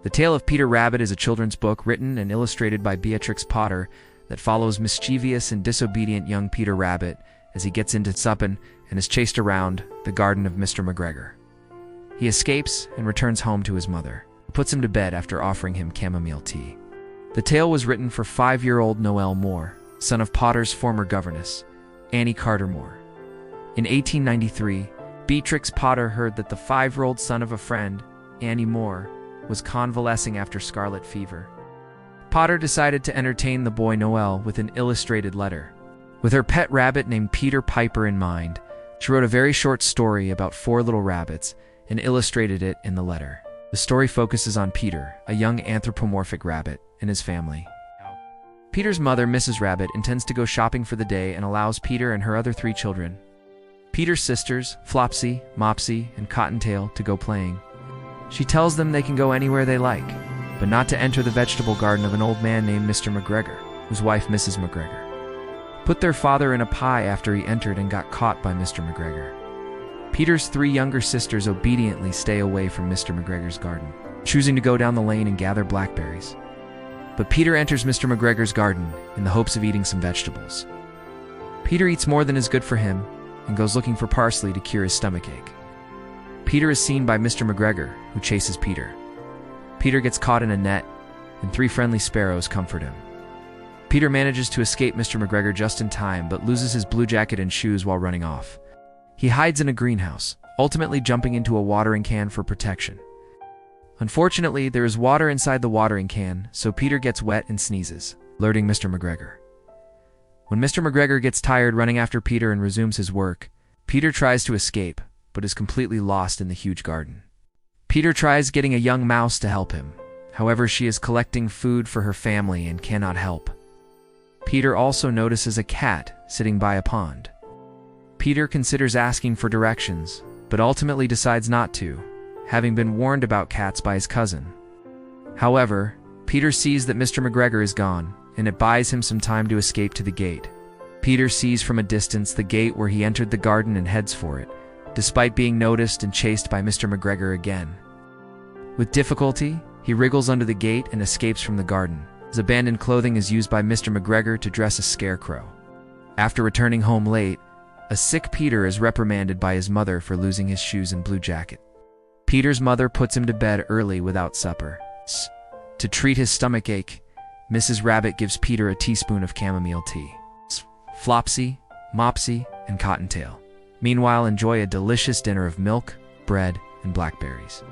The Tale of Peter Rabbit is a children's book written and illustrated by Beatrix Potter that follows mischievous and disobedient young Peter Rabbit as he gets into supping and is chased around the garden of Mr. McGregor. He escapes and returns home to his mother, who puts him to bed after offering him chamomile tea. The tale was written for 5-year-old Noel Moore, son of Potter's former governess, Annie Carter Moore. In 1893, Beatrix Potter heard that the 5-year-old son of a friend, Annie Moore, was convalescing after scarlet fever. Potter decided to entertain the boy Noel with an illustrated letter. With her pet rabbit named Peter Piper in mind, she wrote a very short story about 4 little rabbits and illustrated it in the letter. The story focuses on Peter, a young anthropomorphic rabbit, and his family. Peter's mother, Mrs. Rabbit, intends to go shopping for the day and allows Peter and her other 3 children, Peter's sisters, Flopsy, Mopsy, and Cottontail, to go playing. She tells them they can go anywhere they like, but not to enter the vegetable garden of an old man named Mr. McGregor, whose wife, Mrs. McGregor, put their father in a pie after he entered and got caught by Mr. McGregor. Peter's 3 younger sisters obediently stay away from Mr. McGregor's garden, choosing to go down the lane and gather blackberries. But Peter enters Mr. McGregor's garden in the hopes of eating some vegetables. Peter eats more than is good for him and goes looking for parsley to cure his stomachache. Peter is seen by Mr. McGregor, who chases Peter. Peter gets caught in a net, and 3 friendly sparrows comfort him. Peter manages to escape Mr. McGregor just in time, but loses his blue jacket and shoes while running off. He hides in a greenhouse, ultimately jumping into a watering can for protection. Unfortunately, there is water inside the watering can, so Peter gets wet and sneezes, alerting Mr. McGregor. When Mr. McGregor gets tired running after Peter and resumes his work, Peter tries to escape, but is completely lost in the huge garden. Peter tries getting a young mouse to help him. However, she is collecting food for her family and cannot help. Peter also notices a cat sitting by a pond. Peter considers asking for directions, but ultimately decides not to, having been warned about cats by his cousin. However, Peter sees that Mr. McGregor is gone, and it buys him some time to escape to the gate. Peter sees from a distance the gate where he entered the garden and heads for it, despite being noticed and chased by Mr. McGregor again. With difficulty, he wriggles under the gate and escapes from the garden. His abandoned clothing is used by Mr. McGregor to dress a scarecrow. After returning home late, a sick Peter is reprimanded by his mother for losing his shoes and blue jacket. Peter's mother puts him to bed early without supper. To treat his stomachache, Mrs. Rabbit gives Peter a teaspoon of chamomile tea. Flopsy, Mopsy, and Cottontail, meanwhile, enjoy a delicious dinner of milk, bread, and blackberries.